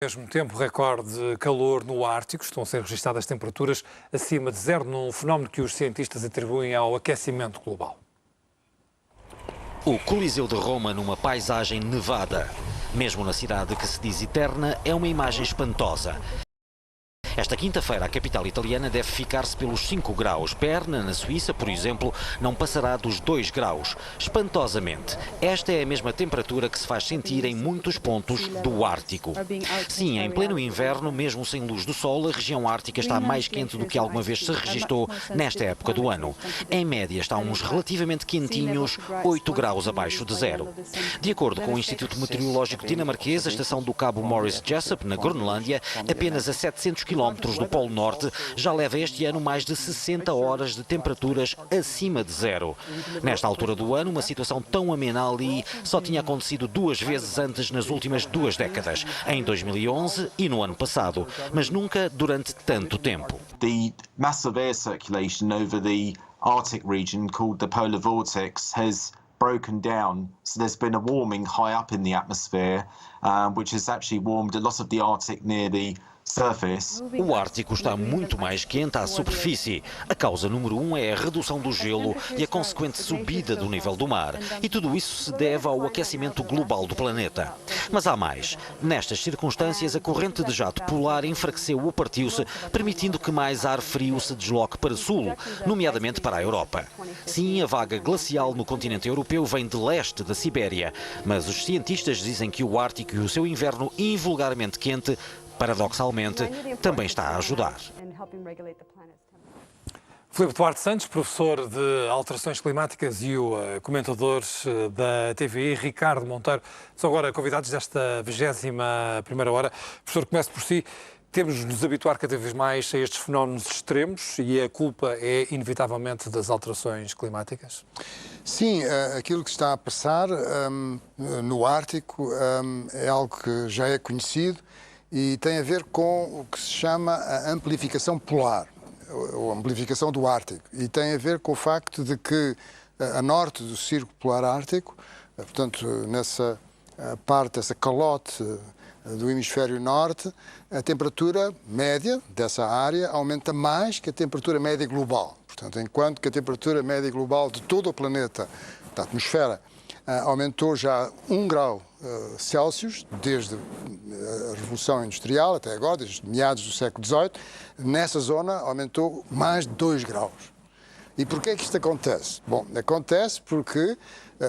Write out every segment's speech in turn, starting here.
Ao mesmo tempo, recorde de calor no Ártico. Estão a ser registadas temperaturas acima de zero, num fenómeno que os cientistas atribuem ao aquecimento global. O Coliseu de Roma numa paisagem nevada. Mesmo na cidade que se diz eterna, é uma imagem espantosa. Esta quinta-feira, a capital italiana deve ficar-se pelos 5 graus. Berna, na Suíça, por exemplo, não passará dos 2 graus. Espantosamente, esta é a mesma temperatura que se faz sentir em muitos pontos do Ártico. Sim, em pleno inverno, mesmo sem luz do sol, a região ártica está mais quente do que alguma vez se registou nesta época do ano. Em média, está uns relativamente quentinhos, 8 graus abaixo de zero. De acordo com o Instituto Meteorológico dinamarquês, a estação do Cabo Morris Jesup, na Groenlândia, apenas a 700 km do Polo Norte, já leva este ano mais de 60 horas de temperaturas acima de zero. Nesta altura do ano, uma situação tão amena ali só tinha acontecido 2 vezes antes nas últimas 2 décadas, em 2011 e no ano passado, mas nunca durante tanto tempo. The massive air circulation over the Arctic region, called the polar vortex, has broken down. So there's been a warming high up in the atmosphere, which has actually warmed a lot of the Arctic near the surface. O Ártico está muito mais quente à superfície. A causa número 1 é a redução do gelo e a consequente subida do nível do mar. E tudo isso se deve ao aquecimento global do planeta. Mas há mais. Nestas circunstâncias, a corrente de jato polar enfraqueceu ou partiu-se, permitindo que mais ar frio se desloque para o sul, nomeadamente para a Europa. Sim, a vaga glacial no continente europeu vem de leste da Sibéria, mas os cientistas dizem que o Ártico e o seu inverno invulgarmente quente, paradoxalmente, também está a ajudar. Filipe Duarte Santos, professor de alterações climáticas e o comentador da TVI, Ricardo Monteiro, são agora convidados desta 21ª hora. Professor, começo por si. Temos de nos habituar cada vez mais a estes fenómenos extremos e a culpa é, inevitavelmente, das alterações climáticas? Sim, aquilo que está a passar no Ártico é algo que já é conhecido e tem a ver com o que se chama a amplificação polar, ou amplificação do Ártico. E tem a ver com o facto de que a norte do Círculo Polar Ártico, portanto, nessa parte, essa calote do hemisfério norte, a temperatura média dessa área aumenta mais que a temperatura média global. Portanto, enquanto que a temperatura média global de todo o planeta, da atmosfera, aumentou já 1 grau Celsius, desde a Revolução Industrial até agora, desde meados do século XVIII, nessa zona aumentou mais de 2 graus. E porquê é que isto acontece? Bom, acontece porque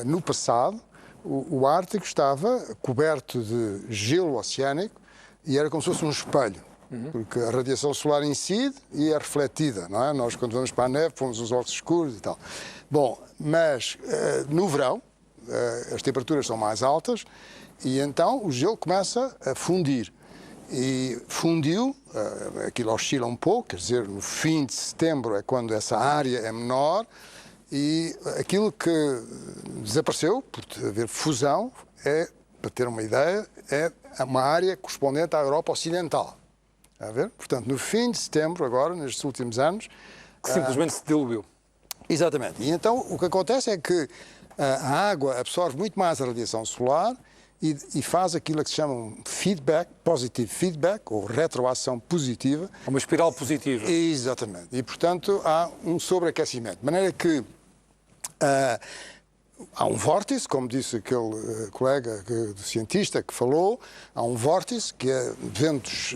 no passado o Ártico estava coberto de gelo oceânico e era como se fosse um espelho, porque a radiação solar incide e é refletida, não é? Nós, quando vamos para a neve, pomos os óculos escuros e tal. Bom, mas no verão, as temperaturas são mais altas e então o gelo começa a fundir. E fundiu, aquilo oscila um pouco, quer dizer, no fim de setembro é quando essa área é menor e aquilo que desapareceu, por haver fusão, para ter uma ideia, é uma área correspondente à Europa Ocidental. Está a ver? Portanto, no fim de setembro, agora, nestes últimos anos... Que simplesmente se diluiu. Exatamente. E então o que acontece é que a água absorve muito mais a radiação solar e faz aquilo que se chama um feedback, positive feedback, ou retroação positiva. Uma espiral positiva. Exatamente. E, portanto, há um sobreaquecimento. De maneira que há um vórtice, como disse aquele colega cientista que falou, há um vórtice que é ventos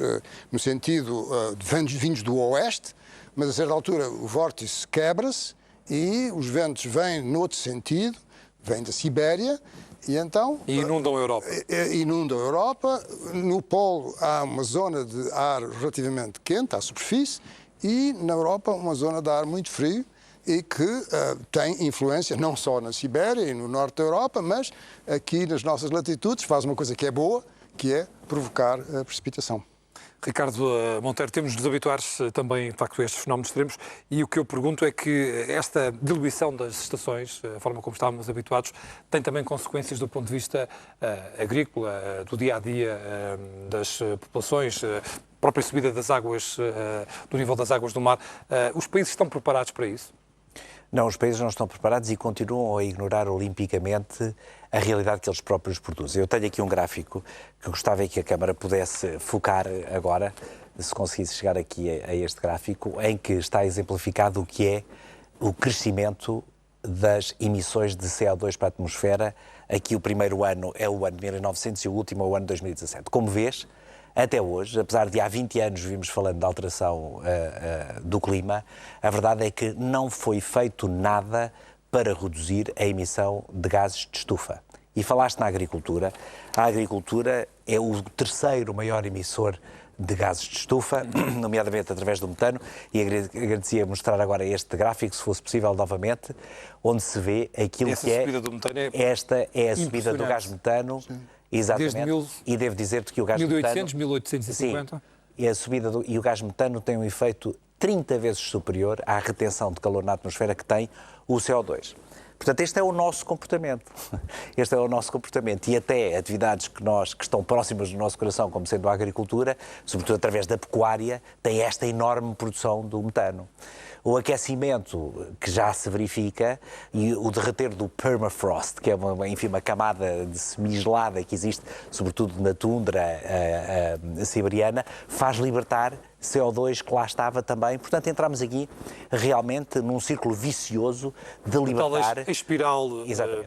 no sentido de ventos vindos do oeste, mas a certa altura o vórtice quebra-se e os ventos vêm no outro sentido, vêm da Sibéria, e então... E inundam a Europa. Inundam a Europa. No Polo há uma zona de ar relativamente quente, à superfície, e na Europa uma zona de ar muito frio e que tem influência não só na Sibéria e no norte da Europa, mas aqui nas nossas latitudes faz uma coisa que é boa, que é provocar a precipitação. Ricardo Monteiro, temos de nos habituar também, de facto, a estes fenómenos extremos e o que eu pergunto é que esta diluição das estações, a forma como estávamos habituados, tem também consequências do ponto de vista agrícola, do dia-a-dia das populações, própria subida das águas, do nível das águas do mar. Os países estão preparados para isso? Não, os países não estão preparados e continuam a ignorar olimpicamente a realidade que eles próprios produzem. Eu tenho aqui um gráfico que gostava que a Câmara pudesse focar agora, se conseguisse chegar aqui a este gráfico, em que está exemplificado o que é o crescimento das emissões de CO2 para a atmosfera. Aqui o primeiro ano é o ano de 1900 e o último é o ano de 2017. Como vês, até hoje, apesar de há 20 anos vimos falando de alteração do clima, a verdade é que não foi feito nada para reduzir a emissão de gases de estufa. E falaste na agricultura. A agricultura é o terceiro maior emissor de gases de estufa, nomeadamente através do metano, e agradecia mostrar agora este gráfico, se fosse possível novamente, onde se vê aquilo Essa que é... subida do metano é esta é a subida do gás metano. Sim. Exatamente. E devo dizer-te que o gás 1800, metano... 1850? Sim, e a subida e o gás metano tem um efeito 30 vezes superior à retenção de calor na atmosfera que tem o CO2. Portanto, este é o nosso comportamento. Este é o nosso comportamento. E até atividades que estão próximas do nosso coração, como sendo a agricultura, sobretudo através da pecuária, tem esta enorme produção do metano. O aquecimento que já se verifica e o derreter do permafrost, que é uma camada de semigelada que existe, sobretudo na tundra siberiana, faz libertar CO2 que lá estava também. Portanto, entramos aqui realmente num círculo vicioso de libertar... A espiral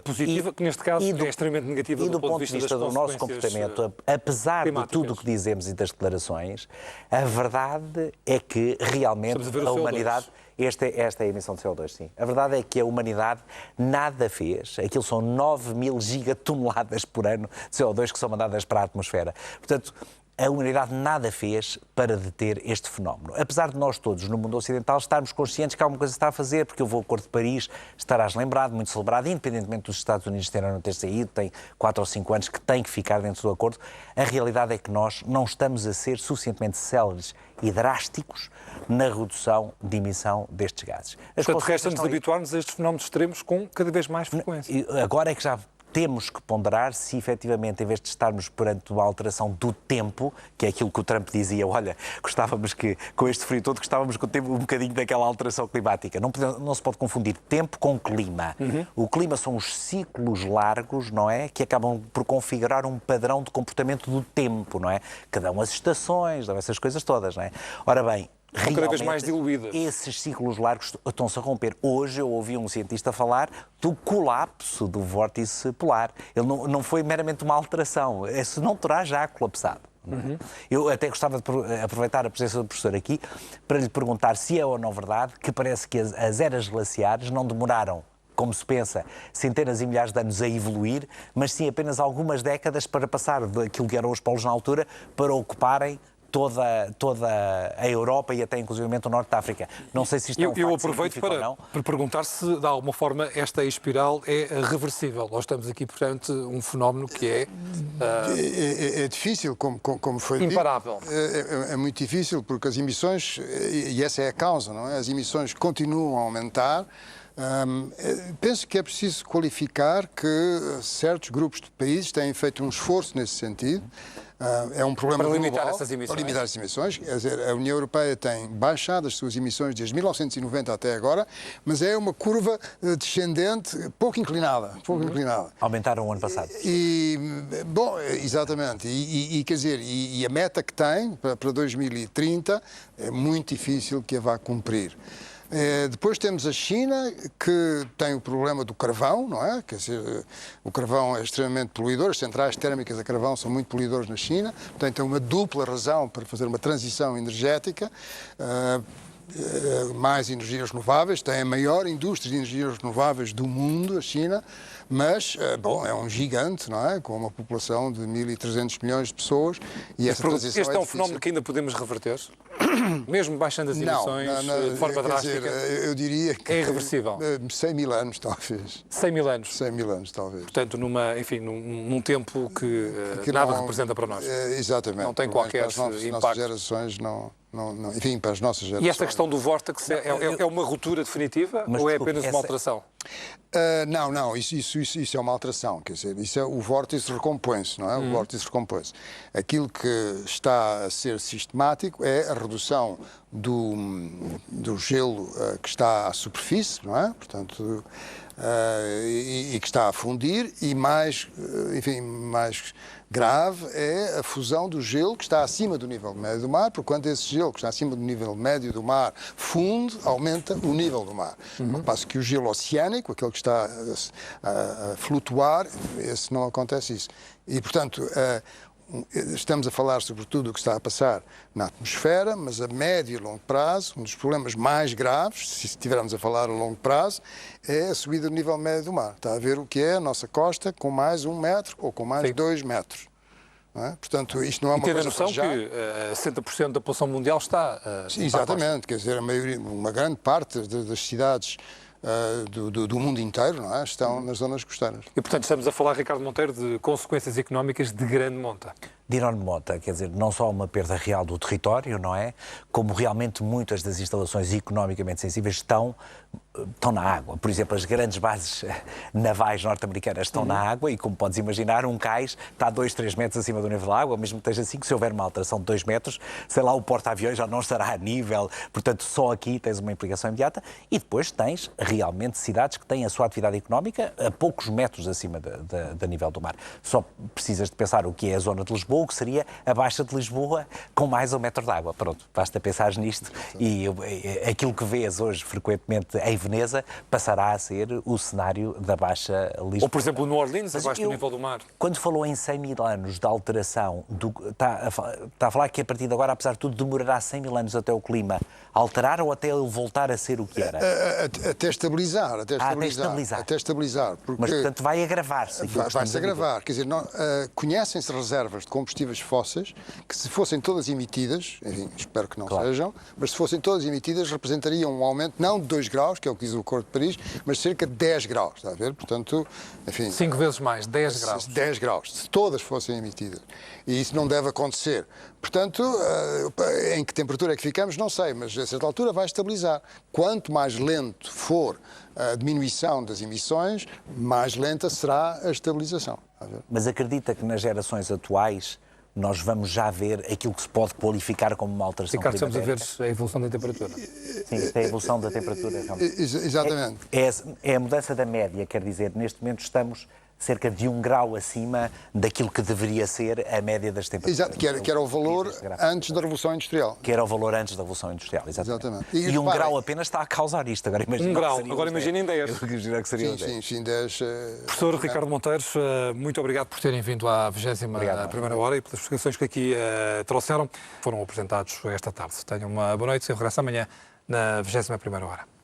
positiva, que neste caso é extremamente negativa do ponto de vista do nosso comportamento. Apesar de tudo o que dizemos e das declarações, a verdade é que realmente a humanidade... Esta é a emissão de CO2, sim. A verdade é que a humanidade nada fez. Aquilo são 9.000 gigatoneladas por ano de CO2 que são mandadas para a atmosfera. Portanto, a humanidade nada fez para deter este fenómeno. Apesar de nós todos, no mundo ocidental, estarmos conscientes que alguma coisa se está a fazer, porque o Acordo de Paris, estarás lembrado, muito celebrado, independentemente dos Estados Unidos terem ou não ter saído, tem 4 ou 5 anos que tem que ficar dentro do acordo. A realidade é que nós não estamos a ser suficientemente céleres e drásticos na redução de emissão destes gases. Portanto, resta-nos habituar-nos a estes fenómenos extremos com cada vez mais frequência. Agora é que já temos que ponderar se efetivamente, em vez de estarmos perante uma alteração do tempo, que é aquilo que o Trump dizia, olha, gostávamos que, com este frio todo, gostávamos que o tempo um bocadinho daquela alteração climática. Não se pode confundir tempo com clima. O clima são os ciclos largos, não é? Que acabam por configurar um padrão de comportamento do tempo, não é? Que dão as estações, dão essas coisas todas, não é? Ora bem, cada vez mais diluídas. Esses ciclos largos estão-se a romper. Hoje eu ouvi um cientista falar do colapso do vórtice polar. Ele não foi meramente uma alteração. Esse não terá já colapsado. Eu até gostava de aproveitar a presença do professor aqui para lhe perguntar se é ou não verdade que parece que as eras glaciares não demoraram, como se pensa, centenas e milhares de anos a evoluir, mas sim apenas algumas décadas para passar daquilo que eram os polos na altura para ocuparem toda a Europa e até inclusivamente o Norte da África. Não sei se isto é um Eu facto aproveito para perguntar se, de alguma forma, esta espiral é reversível. Nós estamos aqui, portanto, um fenómeno que é difícil, como foi imparável. Dito. É muito difícil porque as emissões, e essa é a causa, não é? As emissões continuam a aumentar. Penso que é preciso qualificar que certos grupos de países têm feito um esforço nesse sentido. É um problema para global, limitar essas emissões. Para limitar essas emissões. Quer dizer, a União Europeia tem baixado as suas emissões desde 1990 até agora, mas é uma curva descendente pouco inclinada. Aumentaram o ano passado. Bom, exatamente. Quer dizer, e a meta que tem para 2030 é muito difícil que a vá cumprir. Depois temos a China, que tem o problema do carvão, não é? Quer dizer, o carvão é extremamente poluidor, as centrais térmicas a carvão são muito poluidoras na China, portanto tem uma dupla razão para fazer uma transição energética, mais energias renováveis, tem a maior indústria de energias renováveis do mundo, a China, mas, bom, é um gigante, não é? Com uma população de 1.300 milhões de pessoas e essa transição este é um fenómeno que ainda podemos reverter? Mesmo baixando as emissões de forma drástica? Eu diria que é irreversível. 100 mil anos, talvez. 100 mil anos? 100 mil anos, talvez. Portanto, num tempo que nada representa para nós. Exatamente. Não tem qualquer impacto. As nossas gerações não... Enfim, para as nossas gerações. E esta questão do vórtice é uma ruptura definitiva ou é apenas uma alteração? Não, isso é uma alteração, quer dizer, o vórtice recompõe-se, não é? O vórtice recompõe-se. Aquilo que está a ser sistemático é a redução do gelo que está à superfície, não é? Portanto, e que está a fundir, e mais grave é a fusão do gelo que está acima do nível médio do mar, porque quando esse gelo que está acima do nível médio do mar funde, aumenta o nível do mar. Ao passo que o gelo oceânico, aquele que está a flutuar, esse não acontece isso. E, portanto, estamos a falar sobretudo do que está a passar na atmosfera, mas a médio e longo prazo, um dos problemas mais graves, se estivermos a falar a longo prazo, é a subida do nível médio do mar. Está a ver o que é a nossa costa com mais 1 metro ou com mais 2 metros. Não é? Portanto, isto não é uma coisa... E tendo a noção que 60% da população mundial está... Exatamente, quer dizer, uma grande parte das cidades do mundo inteiro, não é? Estão nas zonas costeiras. E, portanto, estamos a falar, Ricardo Monteiro, de consequências económicas de grande monta. De enorme monta, quer dizer, não só uma perda real do território, não é? Como realmente muitas das instalações economicamente sensíveis estão na água. Por exemplo, as grandes bases navais norte-americanas estão na água e, como podes imaginar, um cais está a 2, 3 metros acima do nível da água, mesmo que esteja assim, que se houver uma alteração de 2 metros, sei lá, o porta-aviões já não estará a nível, portanto, só aqui tens uma implicação imediata e depois tens realmente cidades que têm a sua atividade económica a poucos metros acima da nível do mar. Só precisas de pensar o que é a zona de Lisboa, o que seria a Baixa de Lisboa com mais 1 metro de água. Pronto, basta pensar nisto e aquilo que vês hoje frequentemente em Veneza passará a ser o cenário da Baixa Lisboa. Ou, por exemplo, no Orleans, abaixo do nível do mar. Quando falou em 100 mil anos de alteração, está a falar que a partir de agora, apesar de tudo, demorará 100 mil anos até o clima alterar ou até ele voltar a ser o que era? Até estabilizar. Até estabilizar. Porque mas, portanto, vai agravar-se. Vai-se agravar. Quer dizer, conhecem-se reservas de combustíveis fósseis que, se fossem todas emitidas, enfim, espero que não sejam, mas se fossem todas emitidas, representariam um aumento não de 2 graus, que é o que diz o Acordo de Paris, mas cerca de 10 graus, está a ver? Portanto, enfim... 5 vezes mais, 10 graus. 10 graus, se todas fossem emitidas. E isso não deve acontecer. Portanto, em que temperatura é que ficamos, não sei, mas a certa altura vai estabilizar. Quanto mais lento for a diminuição das emissões, mais lenta será a estabilização. Mas acredita que nas gerações atuais nós vamos já ver aquilo que se pode qualificar como uma alteração climática? Ricardo, climatérica? estamos a ver a evolução da temperatura. Sim, isto é a evolução da temperatura. Exatamente. É a mudança da média, quer dizer, neste momento estamos cerca de 1 grau acima daquilo que deveria ser a média das temperaturas. Exato, que era o valor antes da Revolução Industrial. Que era o valor antes da Revolução Industrial, exatamente. E 1 grau apenas está a causar isto. Agora imagina 1 grau, agora imaginem 10. Sim, 10. Professor Ricardo Monteiros, muito obrigado por terem vindo à 21ª hora e pelas explicações que aqui trouxeram. Foram apresentados esta tarde. Tenham uma boa noite e eu regresso amanhã na 21ª hora.